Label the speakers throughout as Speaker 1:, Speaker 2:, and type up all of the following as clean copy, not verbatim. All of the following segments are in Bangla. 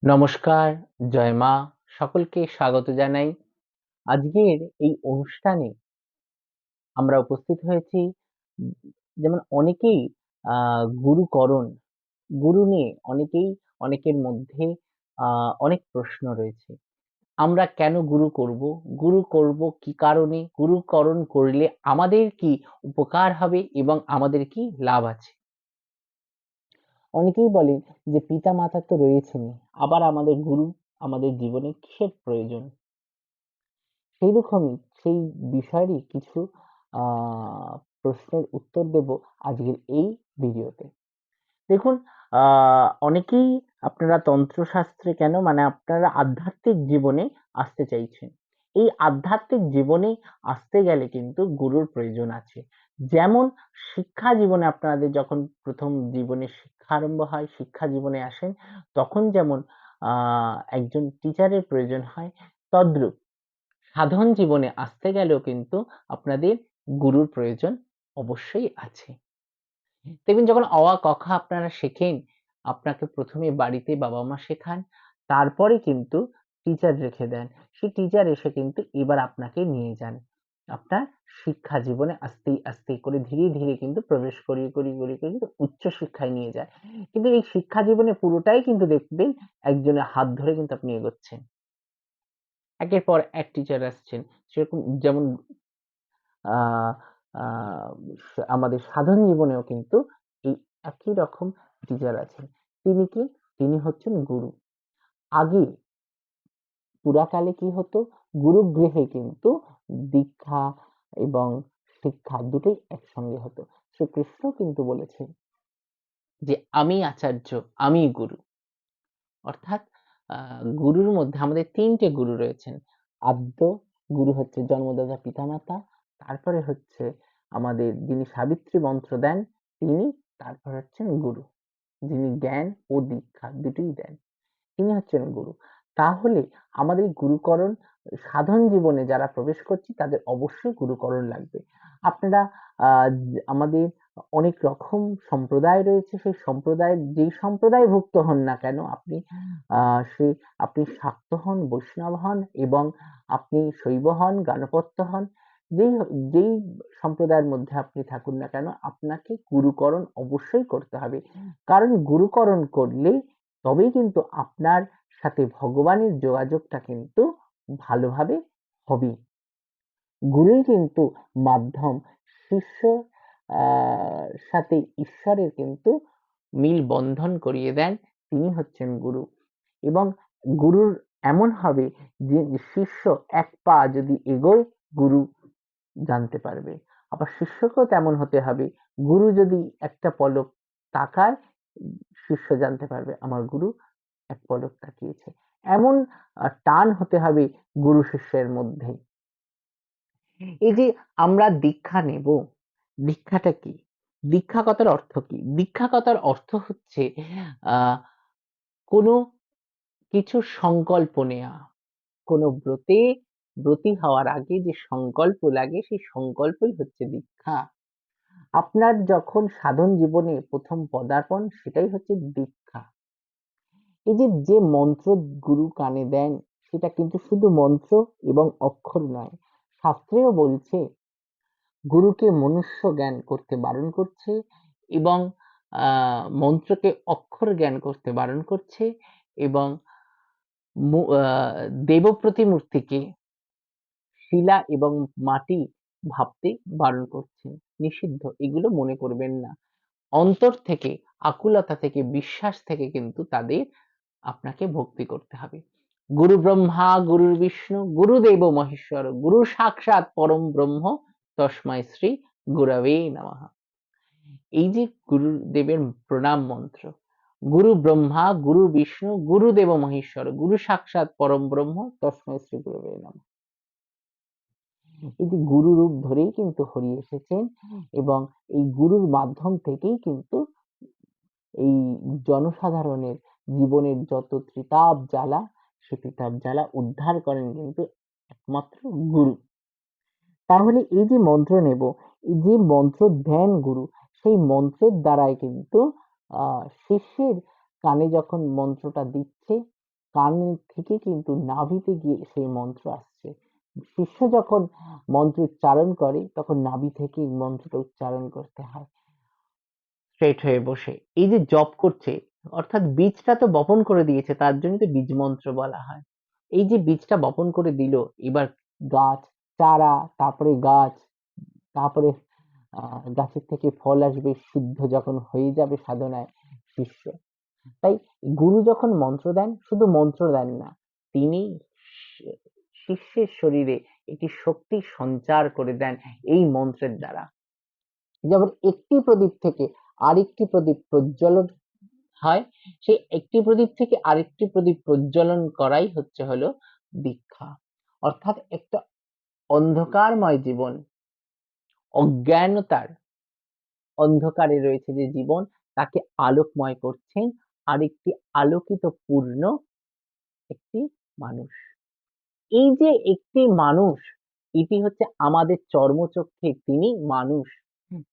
Speaker 1: নমস্কার, জয় মা। সকলকে স্বাগত জানাই। আজকের এই অনুষ্ঠানে আমরা উপস্থিত হয়েছি উম যেমন অনেকেই আ গুরুকরণ, গুরু নিয়ে অনেকের মধ্যে আ অনেক প্রশ্ন রয়েছে। আমরা কেন গুরু করব? গুরু করব কি কারণে? গুরুকরণ করলে আমাদের কি উপকার হবে এবং আমাদের কি লাভ আছে? অনেকেই বলে যে পিতা-মাতা তো রয়েছেনই, আবার আমাদের গুরু আমাদের জীবনে কিসের প্রয়োজন? সেইরকমই সেই বিষয়েরই কিছু আ প্রশ্নের উত্তর দেব আজকের এই ভিডিওতে। দেখুন, আ অনেকেই আপনারা তন্ত্রশাস্ত্রে কেন মানে আপনারা আধ্যাত্মিক জীবনে আসতে চাইছেন। এই আধ্যাত্মিক জীবনে আসতে গেলে কিন্তু গুরুর প্রয়োজন আছে। যেমন শিক্ষা জীবনে আপনাদের যখন ১ম জীবনে শিক্ষা আরম্ভ হয়, শিক্ষা জীবনে আসেন, তখন যেমন আ একজন টিচারের প্রয়োজন হয়, তদ্রূপ সাধন জীবনে আসতে গেলেও কিন্তু আপনাদের গুরুর প্রয়োজন অবশ্যই আছে। দেখবেন যখন অ, আ, ক, খ আপনারা শেখেন, আপনাকে ১ম এ বাড়িতে বাবা-মা শেখান, তারপরে কিন্তু টিচার রেখে দেন। সেই টিচার এসে কিন্তু এবার আপনাকে নিয়ে যান। আপনার শিক্ষা জীবনে আস্তে করে ধীরে কিন্তু প্রবেশ করিয়ে কিন্তু উচ্চ শিক্ষায় নিয়ে যায়। কিন্তু এই শিক্ষা জীবনে পুরোটাই কিন্তু দেখবেন একজনের হাত ধরে কিন্তু আপনি এগোচ্ছেন। একের পর এক টিচার আসছেন। সেরকম যেমন আ আ আমাদের সাধারণ জীবনেও কিন্তু এই একই রকম টিচার আছেন। তিনি কি? তিনি হচ্ছেন গুরু। আগে পুরাকালে কি হতো? গুরুগৃহে কিন্তু দীক্ষা এবং শিক্ষা দুটোই একসঙ্গে হতো। শ্রীকৃষ্ণ কিন্তু বলেছেন যে, "আমি আচার্য, আমিই গুরু।" অর্থাৎ আ গুরুর মধ্যে আমাদের ৩ টে গুরু রয়েছেন। আদ্য গুরু হচ্ছে জন্মদাতা পিতামাতা। তারপরে হচ্ছে আমাদের যিনি সাবিত্রী মন্ত্র দেন তিনি, তারপর হচ্ছেন গুরু। যিনি জ্ঞান ও দীক্ষা দুটোই দেন। তিনি হচ্ছেন গুরু। তাহলে আমাদের এই গুরুকরণ সাধন জীবনে যারা প্রবেশ করছি তাদের অবশ্যই গুরুকরণ লাগবে। আপনারা আ আমাদের অনেক রকম সম্প্রদায় রয়েছে। সেই সম্প্রদায়ের যেই সম্প্রদায়ভুক্ত হন না কেন আপনি আ সে আপনি শাক্ত হন, বৈষ্ণব হন এবং আপনি শৈব হন, গাণপত্য হন, যেই সম্প্রদায়ের মধ্যে আপনি থাকুন না কেন আপনাকে গুরুকরণ অবশ্যই করতে হবে। কারণ গুরুকরণ করলে তবেই কিন্তু আপনার সাথে ভগবানের যোগাযোগটা কিন্তু ভালোভাবে হবে। গুরুই কিন্তু মাধ্যম। শিষ্য আ সাথে ঈশ্বরের কিন্তু মিল বন্ধন করিয়ে দেন। তিনি হচ্ছেন গুরু। এবং গুরুর এমন হবে যে শিষ্য এক পা যদি এগোয় গুরু জানতে পারবে। আবার শিষ্যকেও তেমন হতে হবে। গুরু যদি একটা পলক তাকায় শিষ্য জানতে পারবে আমার গুরু এক পলক তাকিয়েছে। এমন টান হতে হবে গুরু শিষ্যের মধ্যে। এই যে আমরা দীক্ষা নেব, দীক্ষাটা কি? দীক্ষা কথার অর্থ কি? দীক্ষা কথার অর্থ হচ্ছে আ কোনো কিছুর সংকল্প নেয়া। কোনো ব্রতী হওয়ার আগে যে সংকল্প লাগে সেই সংকল্পই হচ্ছে দীক্ষা। আপনার যখন সাধন জীবনে ১ম পদার্পণ সেটাই হচ্ছে দীক্ষা। এই যে মন্ত্র গুরু কানে দেন সেটা কিন্তু শুধু মন্ত্র এবং অক্ষর নয়। শাস্ত্রেও বলছে গুরুকে মনুষ্য জ্ঞান করতে বারণ করছে এবং আ মন্ত্রকে অক্ষর জ্ঞান করতে বারণ করছে এবং মু আ দেব প্রতিমূর্তিকে শিলা এবং মাটি ভাবতে বারণ করছেন। নিষিদ্ধ। এগুলো মনে করবেন না। অন্তর থেকে, আকুলতা থেকে, বিশ্বাস থেকে কিন্তু তাদের আপনাকে ভক্তি করতে হবে। গুরু ব্রহ্মা, গুরুর বিষ্ণু, গুরুদেব মহেশ্বর, গুরু সাক্ষাৎ পরম ব্রহ্ম, তস্মাই শ্রী গুরবে নমঃ। এই যে গুরুদেবের প্রণাম মন্ত্র, গুরু ব্রহ্মা, গুরু বিষ্ণু, গুরুদেব মহেশ্বর, গুরু সাক্ষাৎ পরম ব্রহ্ম, তস্মাই শ্রী গুরবে নমঃ। এই যে গুরু রূপ ধরেই কিন্তু হরি এসেছেন এবং এই গুরুর মাধ্যম থেকেই কিন্তু এই জনসাধারণের জীবনের যত ত্রিতাপ জ্বালা সে ত্রিতাপ জ্বালা উদ্ধার করেন কিন্তু একমাত্র গুরু। তাহলে এই যে মন্ত্র নেব, এই যে মন্ত্র দেন গুরু, সেই মন্ত্রের দ্বারাই কিন্তু শিষ্যের কানে যখন মন্ত্রটা দিচ্ছে কান থেকে কিন্তু নাভিতে গিয়ে সেই মন্ত্র আসছে। শিষ্য যখন মন্ত্র উচ্চারণ করে তখন নাভি থেকে মন্ত্রটা উচ্চারণ করতে হয় স্ট্রেট হয়ে বসে। এই যে জপ করছে অর্থাৎ বীজটা তো বপন করে দিয়েছে, তার জন্য তো বীজ মন্ত্র বলা হয়। এই যে বীজটা বপন করে দিল, এবার গাছ, চারা, তারপরে গাছ, তারপরে গাছের থেকে ফল আসবে, সিদ্ধ যখন হয়ে যাবে সাধনায় শিষ্য। তাই গুরু যখন মন্ত্র দেন, শুধু মন্ত্র দেন না, তিনি শিষ্যের শরীরে একটি শক্তি সঞ্চার করে দেন এই মন্ত্রের দ্বারা। যেমন একটি প্রদীপ থেকে আরেকটি প্রদীপ প্রজ্বলন হয়, সেই একটি প্রদীপ থেকে আরেকটি প্রদীপ প্রজ্বলন করাই হচ্ছে হলো দীক্ষা। অর্থাৎ একটা অন্ধকারময় জীবন, অজ্ঞানতার অন্ধকারে রয়েছে যে জীবন, তাকে আলোকময় করছেন আরেকটি আলোকিত পূর্ণ একটি মানুষ। এই যে একটি মানুষ, এটি হচ্ছে আমাদের চর্মচক্ষে তিনি মানুষ,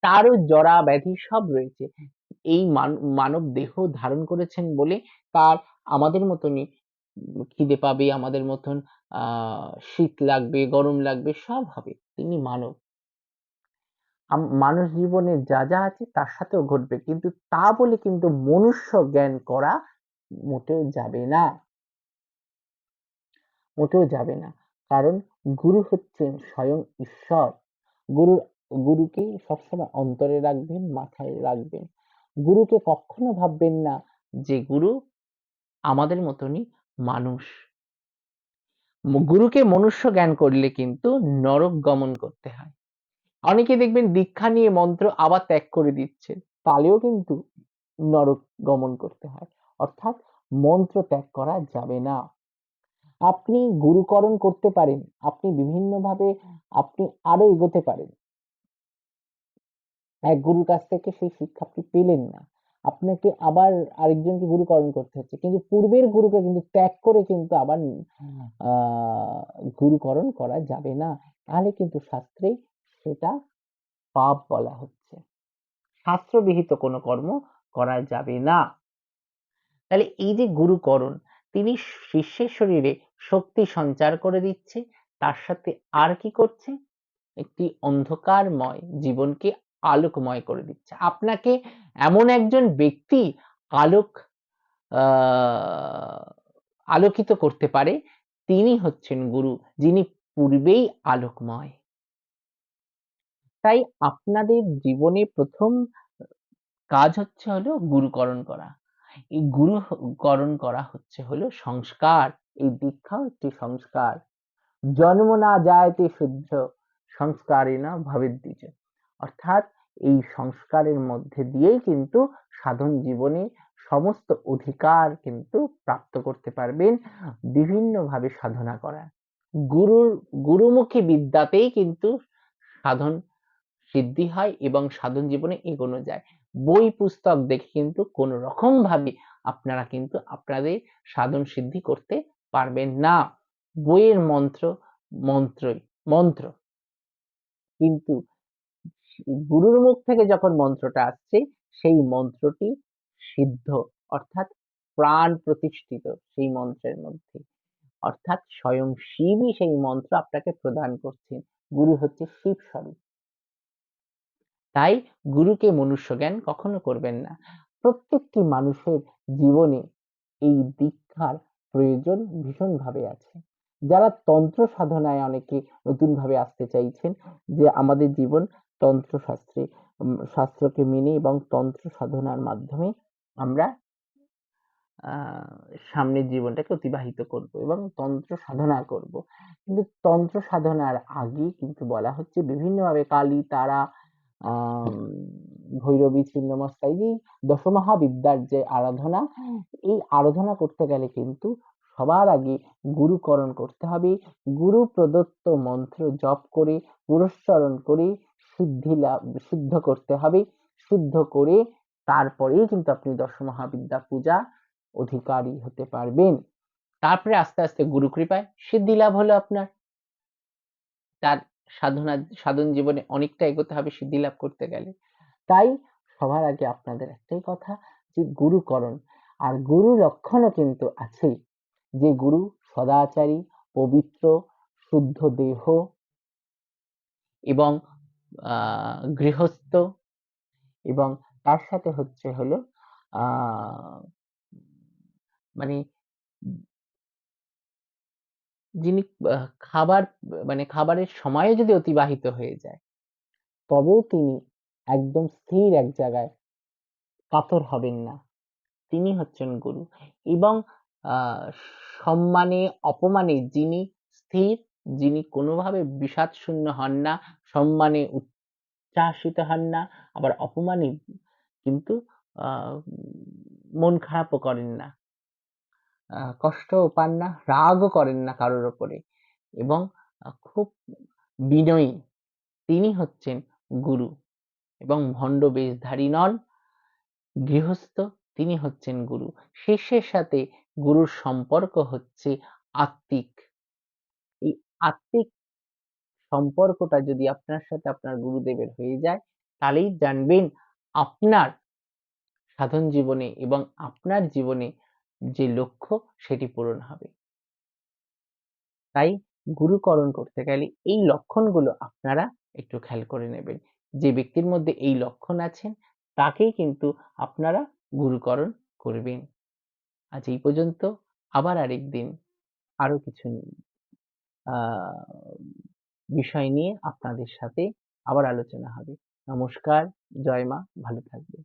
Speaker 1: তারও জরা ব্যাধি সব রয়েছে। এই মানব দেহ ধারণ করেছেন বলে তার আমাদের মতনই খিদে পাবে, আমাদের মতন শীত লাগবে, গরম লাগবে, সব হবে। তিনি মানব। মানুষ জীবনে যা যা আছে তার সাথেও ঘটবে, কিন্তু তা বলে কিন্তু মনুষ্য জ্ঞান করা মোটেও যাবে না, মোটেও যাবে না। কারণ গুরু হচ্ছেন স্বয়ং ঈশ্বর। গুরু গুরুকে সবসময় অন্তরে রাখবেন, মাথায় রাখবেন। গুরুকে কখনো ভাববেন না যে গুরু আমাদের মতনই মানুষ। গুরুকে মনুষ্য জ্ঞান করলে কিন্তু নরক গমন করতে হয়। অনেকে দেখবেন দীক্ষা নিয়ে মন্ত্র আবার ত্যাগ করে দিচ্ছে, তাহলেও কিন্তু নরক গমন করতে হয়। অর্থাৎ মন্ত্র ত্যাগ করা যাবে না। আপনি গুরুকরণ করতে পারেন, আপনি বিভিন্নভাবে আপনি আরো এগোতে পারেন। এক গুরুর কাছ থেকে সেই শিক্ষা আপনি পেলেন না, আপনাকে আবার আরেকজনকে গুরুকরণ করতে হচ্ছে, কিন্তু পূর্বের গুরুকে কিন্তু ত্যাগ করে কিন্তু আবার গুরুকরণ করা যাবে না। তাহলে কিন্তু শাস্ত্রে সেটা পাপ বলা হচ্ছে। শাস্ত্রবিহিত কোনো কর্ম করা যাবে না। তাহলে এই যে গুরুকরণ, তিনি শিষ্যের শরীরে শক্তি সঞ্চার করে দিচ্ছে, তার সাথে আর কি করছে? একটি অন্ধকারময় জীবনকে আলোকময় করে দিচ্ছে। আপনাকে এমন একজন ব্যক্তি আলোক আলোকিত করতে পারে, তিনি হচ্ছেন গুরু, যিনি পূর্বেই আলোকময়। তাই আপনাদের জীবনে প্রথম কাজ হচ্ছে হলো গুরুকরণ করা। এই গুরুকরণ করা হচ্ছে হলো সংস্কার। এই দীক্ষাও একটি সংস্কার। জন্ম না যায়তে শুদ্ধ সংস্কারেণ ভবেদ্বিজ। অর্থাৎ এই সংস্কারের মধ্যে দিয়েই কিন্তু সাধন জীবনে সমস্ত অধিকার কিন্তু প্রাপ্ত করতে পারবেন বিভিন্নভাবে সাধনা করা। গুরুমুখী বিদ্যাতেই কিন্তু সাধন সিদ্ধি হয় এবং সাধন জীবনে এগোনো যায়। বই পুস্তক দেখে কিন্তু কোনো রকম ভাবে আপনারা কিন্তু আপনাদের সাধন সিদ্ধি করতে পারবেন না। বইয়ের মন্ত্র মন্ত্রই মন্ত্র, কিন্তু গুরুর মুখ থেকে যখন মন্ত্রটা আসছে সেই মন্ত্রটি সিদ্ধ, অর্থাৎ প্রাণ প্রতিষ্ঠিত সেই মন্ত্রের মধ্যে। অর্থাৎ স্বয়ং শিবই সেই মন্ত্র আপনাকে প্রদান করছেন। গুরু হচ্ছে শিব স্বরূপ। তাই গুরুকে মনুষ্য জ্ঞান কখনো করবেন না। প্রত্যেকটি মানুষের জীবনে এই দীক্ষার প্রয়োজন ভীষণভাবে আছে। যারা তন্ত্র সাধনায় অনেকে নতুনভাবে আসতে চাইছেন, যে আমাদের জীবন তন্ত্র শাস্ত্রকে মেনে এবং তন্ত্র সাধনার মাধ্যমে আমরা সামনের জীবনটাকে অতিবাহিত করব এবং তন্ত্র সাধনা করব। কিন্তু তন্ত্র সাধনার আগে কিন্তু বলা হচ্ছে বিভিন্নভাবে কালী, তারা, ভৈরবী, ছিন্নমস্তা, এই যে দশমহাবিদ্যার যে আরাধনা, এই আরাধনা করতে গেলে কিন্তু সবার আগে গুরুকরণ করতে হবে। গুরু প্রদত্ত মন্ত্র জপ করে, পুরস্চরণ করে সিদ্ধ করতে হবে। সিদ্ধ করে তারপরেই কিন্তু আপনি দশমহাবিদ্যা পূজা অধিকারী হতে পারবেন। তারপরে আস্তে আস্তে গুরু কৃপায় সিদ্ধি লাভ হলো আপনার। তার সাধন জীবনে অনেকটা এগোতে হবে সিদ্ধি লাভ করতে গেলে। তাই সবার আগে আপনাদের একটাই কথা, যে গুরুকরণ। আর গুরু লক্ষণও কিন্তু আছে। যে গুরু সদাচারী, পবিত্র, শুদ্ধ দেহ এবং গৃহস্থ এবং তার সাথে হচ্ছে হলো আহ, মানে যিনি খাবার মানে খাবারের সময়ও যদি অতিবাহিত হয়ে যায় তবেও তিনি একদম স্থির এক জায়গায় কাতর হবেন না, তিনি হচ্ছেন গুরু। এবং আহ, সম্মানে অপমানে যিনি স্থির, যিনি কোনোভাবে বিষাদ শূন্য হন না, সম্মানে উচ্ছ্বাসিত হন না, আবার অপমানে কিন্তু আহ, মন খারাপও করেন না, কষ্টও পান না, রাগও করেন না কারোর ওপরে, এবং খুব বিনয়ী, তিনি হচ্ছেন গুরু। এবং ভণ্ড বেশধারী নন, গৃহস্থ, তিনি হচ্ছেন গুরু। শিষ্যের সাথে গুরুর সম্পর্ক হচ্ছে আত্মিক। এই আত্মিক সম্পর্কটা যদি আপনার সাথে আপনার গুরুদেবের হয়ে যায়, তাহলেই জানবেন আপনার সাধন জীবনে এবং আপনার জীবনে যে লক্ষ্য সেটি পূরণ হবে। তাই গুরুকরণ করতে গেলে এই লক্ষণগুলো আপনারা একটু খেয়াল করে নেবেন। যে ব্যক্তির মধ্যে এই লক্ষণ আছেন তাকেই কিন্তু আপনারা গুরুকরণ করবেন। আজ এই পর্যন্ত, আবার আরেকদিন আরো কিছু আহ বিষয় নিয়ে আপনাদের সাথে আবার আলোচনা হবে। নমস্কার, জয় মা, ভালো থাকবেন।